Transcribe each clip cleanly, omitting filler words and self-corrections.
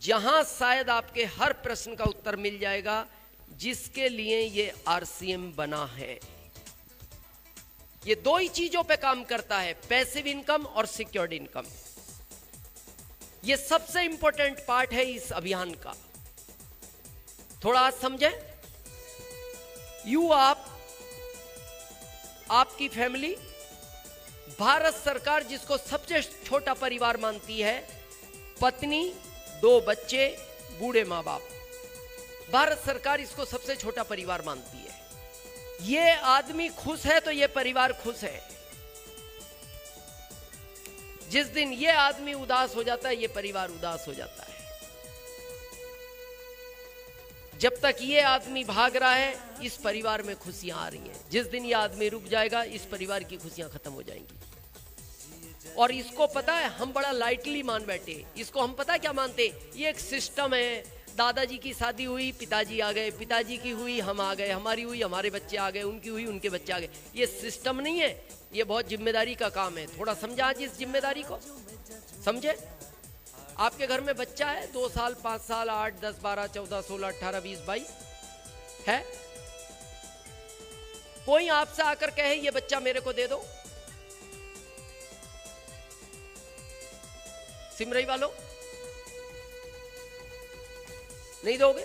जहां शायद आपके हर प्रश्न का उत्तर मिल जाएगा, जिसके लिए ये आरसीएम बना है। ये दो ही चीजों पे काम करता है, पैसिव इनकम और सिक्योर्ड इनकम। ये सबसे इंपॉर्टेंट पार्ट है इस अभियान का। थोड़ा आज समझें। आपकी फैमिली, भारत सरकार जिसको सबसे छोटा परिवार मानती है, पत्नी, 2 बच्चे, बूढ़े मां बाप, भारत सरकार इसको सबसे छोटा परिवार मानती है। ये आदमी खुश है तो ये परिवार खुश है। जिस दिन ये आदमी उदास हो जाता है, ये परिवार उदास हो जाता है। जब तक ये आदमी भाग रहा है, इस परिवार में खुशियां आ रही हैं। जिस दिन ये आदमी रुक जाएगा, इस परिवार की खुशियां खत्म हो जाएंगी। और इसको पता है, हम बड़ा लाइटली मान बैठे। इसको हम पता है क्या मानते, ये एक सिस्टम है। दादाजी की शादी हुई, पिताजी आ गए, पिताजी की हुई, हम आ गए, हमारी हुई, हमारे बच्चे आ गए, उनकी हुई, उनके बच्चे आ गए। ये सिस्टम नहीं है, ये बहुत जिम्मेदारी का काम है। थोड़ा समझा आज इस जिम्मेदारी को, समझे। आपके घर में बच्चा है, 2 साल, 5 साल, 8, 10, 12, 14, 16, 18, 20, 22 है। कोई आपसे आकर कहे ये बच्चा मेरे को दे दो, सिमरई वालों, नहीं दोगे?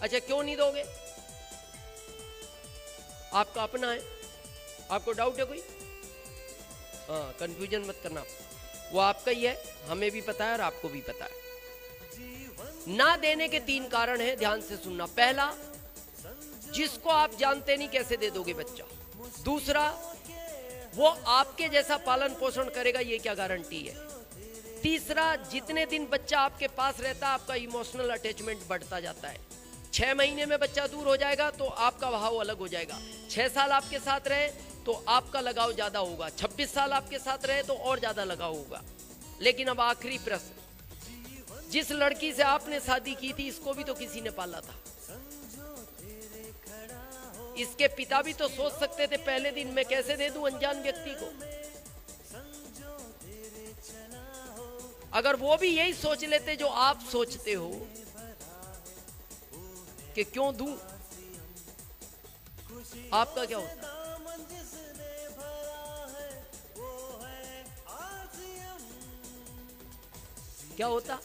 अच्छा, क्यों नहीं दोगे? आपका अपना है, आपको डाउट है कोई? हाँ, कंफ्यूजन मत करना, वो आपका ही है, हमें भी पता है और आपको भी पता है। ना देने के 3 कारण हैं, ध्यान से सुनना। पहला, जिसको आप जानते नहीं कैसे दे दोगे बच्चा। दूसरा, वो आपके जैसा पालन पोषण करेगा, ये क्या गारंटी है। तीसरा, जितने दिन बच्चा आपके पास रहता है, आपका इमोशनल अटैचमेंट बढ़ता जाता है। 6 महीने में बच्चा दूर हो जाएगा तो आपका भाव अलग हो जाएगा। 6 साल आपके साथ रहे तो आपका लगाव ज्यादा होगा। 26 साल आपके साथ रहे तो और ज्यादा लगाव होगा। लेकिन अब आखिरी प्रश्न, जिस लड़की से आपने शादी की थी, इसको भी तो किसी ने पाला था। इसके पिता भी तो सोच सकते थे, पहले दिन मैं कैसे दे दूं अनजान व्यक्ति को। अगर वो भी यही सोच लेते जो आप सोचते हो कि क्यों दूं, आपका क्या होता? क्या होता?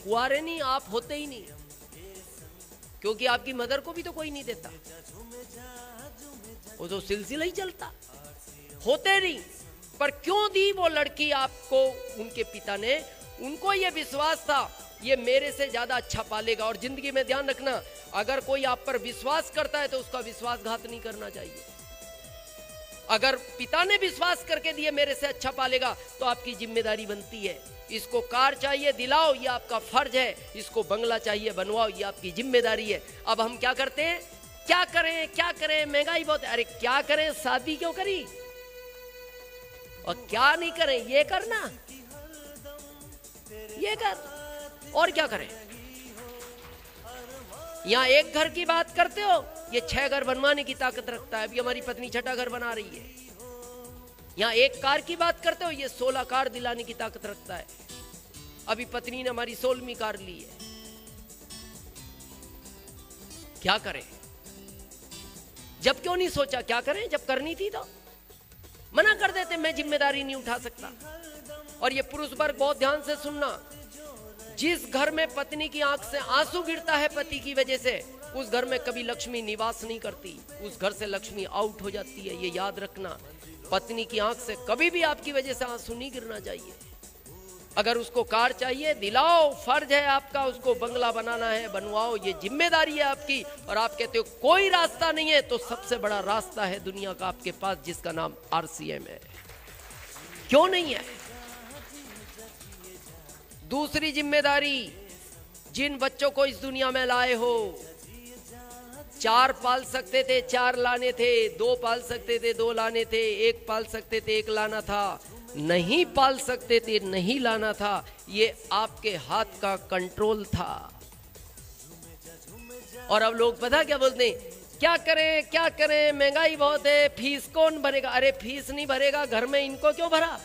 कुआरे नहीं, आप होते ही नहीं, क्योंकि आपकी मदर को भी तो कोई नहीं देता, वो तो सिलसिला ही चलता। होते नहीं, पर क्यों दी वो लड़की आपको उनके पिता ने? उनको ये विश्वास था ये मेरे से ज्यादा अच्छा पालेगा। और जिंदगी में ध्यान रखना, अगर कोई आप पर विश्वास करता है तो उसका विश्वासघात नहीं करना चाहिए। अगर पिता ने विश्वास करके दिए मेरे से अच्छा पालेगा, तो आपकी जिम्मेदारी बनती है। इसको कार चाहिए दिलाओ, ये आपका फर्ज है। इसको बंगला चाहिए बनवाओ, ये आपकी जिम्मेदारी है। अब हम क्या करते हैं? क्या करें क्या करें, महंगाई बहुत। अरे क्या करें, शादी क्यों करी? और क्या नहीं करें, ये करना, ये कर, और क्या करें? यहां एक घर की बात करते हो, ये 6 घर बनवाने की ताकत रखता है। अभी हमारी पत्नी 6ठा घर बना रही है। यहां एक कार की बात करते हो, ये 16 कार दिलाने की ताकत रखता है। अभी पत्नी ने हमारी 16वीं कार ली है। क्या करें? जब क्यों नहीं सोचा क्या करें? जब करनी थी तो मना कर देते, मैं जिम्मेदारी नहीं उठा सकता। और ये पुरुष वर्ग बहुत ध्यान से सुनना, जिस घर में पत्नी की आंख से आंसू गिरता है पति की वजह से, उस घर में कभी लक्ष्मी निवास नहीं करती, उस घर से लक्ष्मी आउट हो जाती है। ये याद रखना, पत्नी की आंख से कभी भी आपकी वजह से आंसू नहीं गिरना चाहिए। अगर उसको कार चाहिए दिलाओ, फर्ज है आपका। उसको बंगला बनाना है बनवाओ, ये जिम्मेदारी है आपकी। और आप कहते हो कोई रास्ता नहीं है, तो सबसे बड़ा रास्ता है दुनिया का आपके पास, जिसका नाम आरसीएम है। क्यों नहीं है? दूसरी जिम्मेदारी, जिन बच्चों को इस दुनिया में लाए हो, 4 पाल सकते थे 4 लाने थे, 2 पाल सकते थे 2 लाने थे, 1 पाल सकते थे 1 लाना था, नहीं पाल सकते थे नहीं लाना था। ये आपके हाथ का कंट्रोल था। और अब लोग पता क्या बोलते हैं, क्या करें क्या करें, महंगाई बहुत है, फीस कौन भरेगा? अरे फीस नहीं भरेगा, घर में इनको क्यों भरा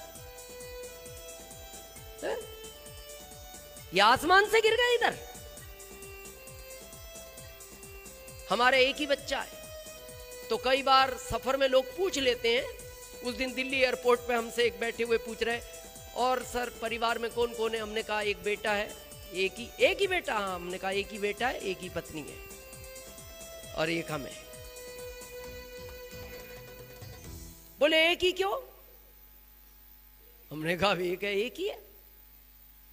है? ये आसमान से गिर गए इधर? हमारे एक ही बच्चा है, तो कई बार सफर में लोग पूछ लेते हैं। उस दिन दिल्ली एयरपोर्ट पे हमसे एक बैठे हुए पूछ रहे, और सर परिवार में कौन कौन है? हमने कहा एक बेटा है, एक ही बेटा। हाँ, हमने कहा एक ही बेटा है, एक ही पत्नी है और एक हम है। बोले एक ही क्यों? हमने कहा एक है, एक ही है।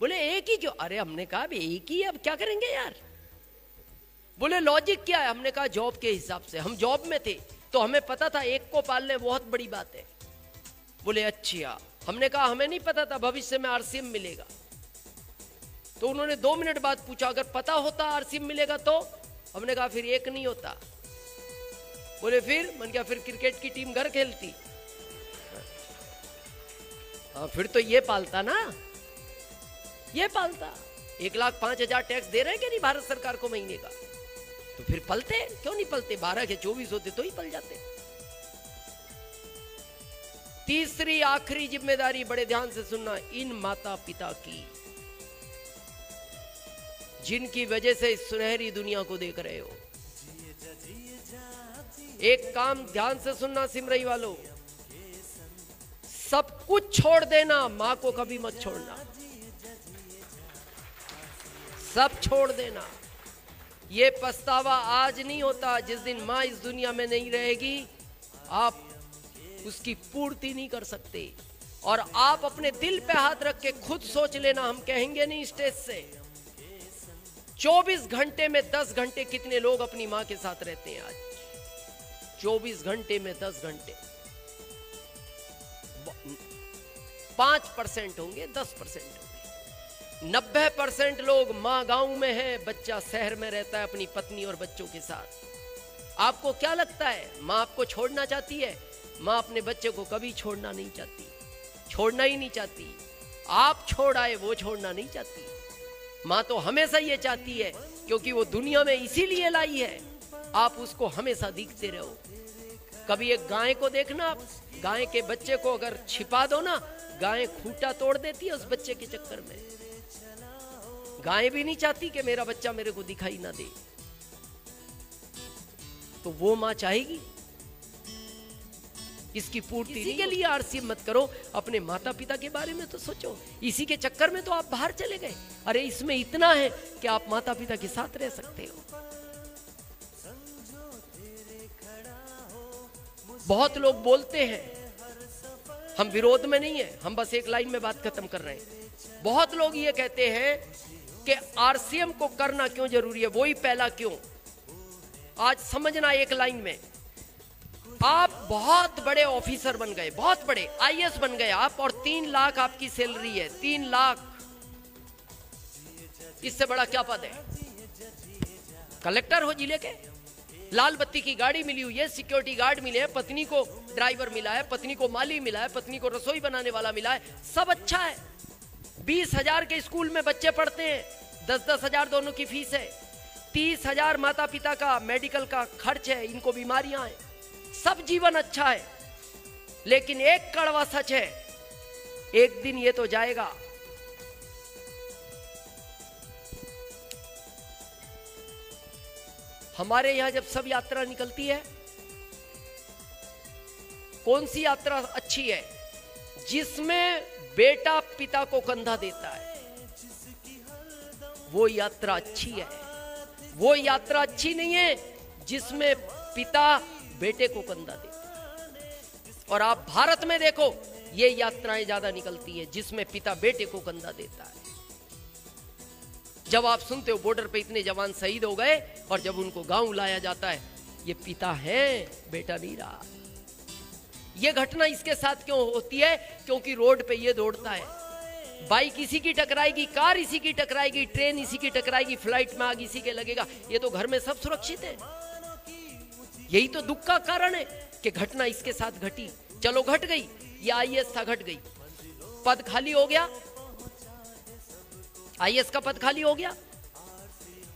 बोले एक ही क्यों? अरे हमने कहा एक ही है, अब क्या करेंगे यार। बोले लॉजिक क्या है? हमने कहा जॉब के हिसाब से, हम जॉब में थे तो हमें पता था एक को पालने बहुत बड़ी बात है। बोले अच्छा। हमने कहा हमें नहीं पता था भविष्य में आरसीएम मिलेगा। तो उन्होंने 2 मिनट बाद पूछा अगर पता होता आरसीएम मिलेगा तो? हमने कहा फिर एक नहीं होता। बोले फिर? मैंने कहा फिर क्रिकेट की टीम घर खेलती। हाँ, फिर तो ये पालता ना, ये पालता। 1,05,000 टैक्स दे रहे हैं कि नहीं भारत सरकार को महीने का? तो फिर पलते क्यों नहीं पलते? 12 के 24 होते तो ही पल जाते। तीसरी आखिरी जिम्मेदारी, बड़े ध्यान से सुनना, इन माता पिता की जिनकी वजह से इस सुनहरी दुनिया को देख रहे हो। एक काम ध्यान से सुनना सिमरई वालों, सब कुछ छोड़ देना, मां को कभी मत छोड़ना। सब छोड़ देना। ये पछतावा आज नहीं होता, जिस दिन मां इस दुनिया में नहीं रहेगी आप उसकी पूर्ति नहीं कर सकते। और आप अपने दिल पे हाथ रख के खुद सोच लेना, हम कहेंगे नहीं स्टेज से। 24 घंटे में 10 घंटे कितने लोग अपनी मां के साथ रहते हैं आज? 24 घंटे में 10 घंटे 5% होंगे, 10% होंगे। 90% लोग मां गांव में है, बच्चा शहर में रहता है अपनी पत्नी और बच्चों के साथ। आपको क्या लगता है मां आपको छोड़ना चाहती है? मां अपने बच्चे को कभी छोड़ना नहीं चाहती, छोड़ना ही नहीं चाहती। आप छोड़ आए, वो छोड़ना नहीं चाहती। मां तो हमेशा ये चाहती है, क्योंकि वो दुनिया में इसीलिए लाई है आप उसको हमेशा दिखते रहो। कभी एक गाय को देखना, आप गाय के बच्चे को अगर छिपा दो ना, गाय खूंटा तोड़ देती है उस बच्चे के चक्कर में। गाय भी नहीं चाहती कि मेरा बच्चा मेरे को दिखाई ना दे, तो वो मां चाहेगी इसकी पूर्ति। इसी के लिए आरसीएम मत करो, अपने माता पिता के बारे में तो सोचो। इसी के चक्कर में तो आप बाहर चले गए। अरे इसमें इतना है कि आप माता पिता के साथ रह सकते हो। बहुत लोग बोलते हैं, हम विरोध में नहीं है, हम बस एक लाइन में बात खत्म कर रहे हैं। बहुत लोग ये कहते हैं कि आरसीएम को करना क्यों जरूरी है, वही पहला क्यों। आज समझना एक लाइन में, आप बहुत बड़े ऑफिसर बन गए, बहुत बड़े आईएएस बन गए आप, और 3 लाख आपकी सैलरी है। 3 लाख, इससे बड़ा क्या पद है? कलेक्टर हो जिले के, लाल बत्ती की गाड़ी मिली हुई है, सिक्योरिटी गार्ड मिले हैं, पत्नी को ड्राइवर मिला है, पत्नी को माली मिला है, पत्नी को रसोई बनाने वाला मिला है, सब अच्छा है। 20,000 के स्कूल में बच्चे पढ़ते हैं, 10-10 हजार दोनों की फीस है। 30,000 माता पिता का मेडिकल का खर्च है, इनको बीमारियां हैं, सब जीवन अच्छा है। लेकिन एक कड़वा सच है, एक दिन ये तो जाएगा। हमारे यहां जब सब यात्रा निकलती है, कौन सी यात्रा अच्छी है? जिसमें बेटा पिता को कंधा देता है, वो यात्रा अच्छी है। वो यात्रा अच्छी नहीं है जिसमें पिता बेटे को कंधा देता है। और आप भारत में देखो, ये यात्राएं ज्यादा निकलती है जिसमें पिता बेटे को कंधा देता है। जब आप सुनते हो बॉर्डर पे इतने जवान शहीद हो गए, और जब उनको गांव लाया जाता है, ये पिता है, बेटा नहीं रहा। ये घटना इसके साथ क्यों होती है? क्योंकि रोड पे ये दौड़ता है, बाइक इसी की टकराएगी, कार इसी की टकराएगी, ट्रेन इसी की टकराएगी, फ्लाइट में आग इसी के लगेगा। ये तो घर में सब सुरक्षित है। यही तो दुख का कारण है कि घटना इसके साथ घटी। चलो घट गई, ये आईएएस था, घट गई, पद खाली हो गया, आईएएस का पद खाली हो गया।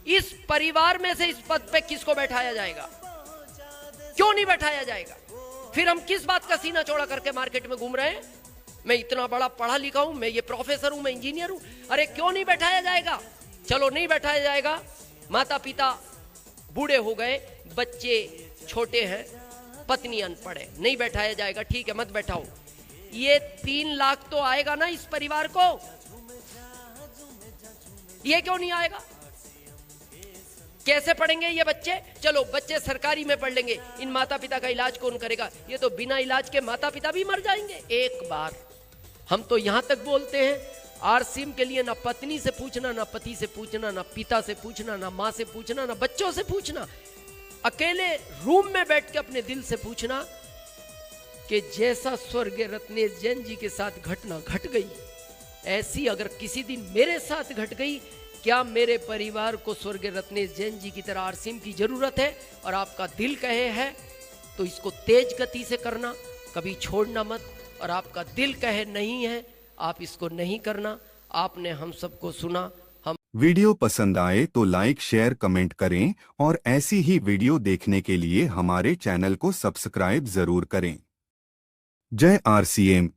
इस परिवार में से इस पद पे किसको बैठाया जाएगा? क्यों नहीं बैठाया जाएगा? फिर हम किस बात का सीना चौड़ा करके मार्केट में घूम रहे हैं? मैं इतना बड़ा पढ़ा लिखा हूं, मैं ये प्रोफेसर हूं, मैं इंजीनियर हूं। अरे क्यों नहीं बैठाया जाएगा? चलो नहीं बैठाया जाएगा, माता पिता बूढ़े हो गए, बच्चे छोटे हैं, पत्नी अनपढ़ है, नहीं बैठाया जाएगा, ठीक है मत बैठाओ। ये 3 लाख तो आएगा ना इस परिवार को, ये क्यों नहीं आएगा? कैसे पढ़ेंगे ये बच्चे? चलो बच्चे सरकारी में पढ़ लेंगे, इन माता पिता का इलाज कौन करेगा? ये तो बिना इलाज के माता पिता भी मर जाएंगे एक बार। हम तो यहां तक बोलते हैं, आरसीएम के लिए ना पत्नी से पूछना, ना पति से पूछना, ना पिता से पूछना, ना माँ से पूछना, ना बच्चों से पूछना, अकेले रूम में बैठ के अपने दिल से पूछना कि जैसा स्वर्गीय रत्नेश जैन जी के साथ घटना घट गई, ऐसी अगर किसी दिन मेरे साथ घट गई, क्या मेरे परिवार को स्वर्गीय रत्नेश जैन जी की तरह आरसीएम की जरूरत है? और आपका दिल कहे है तो इसको तेज गति से करना, कभी छोड़ना मत। और आपका दिल कहे नहीं है, आप इसको नहीं करना। आपने हम सबको सुना। हम वीडियो पसंद आए तो लाइक शेयर कमेंट करें और ऐसी ही वीडियो देखने के लिए हमारे चैनल को सब्सक्राइब जरूर करें। जय आरसीएम।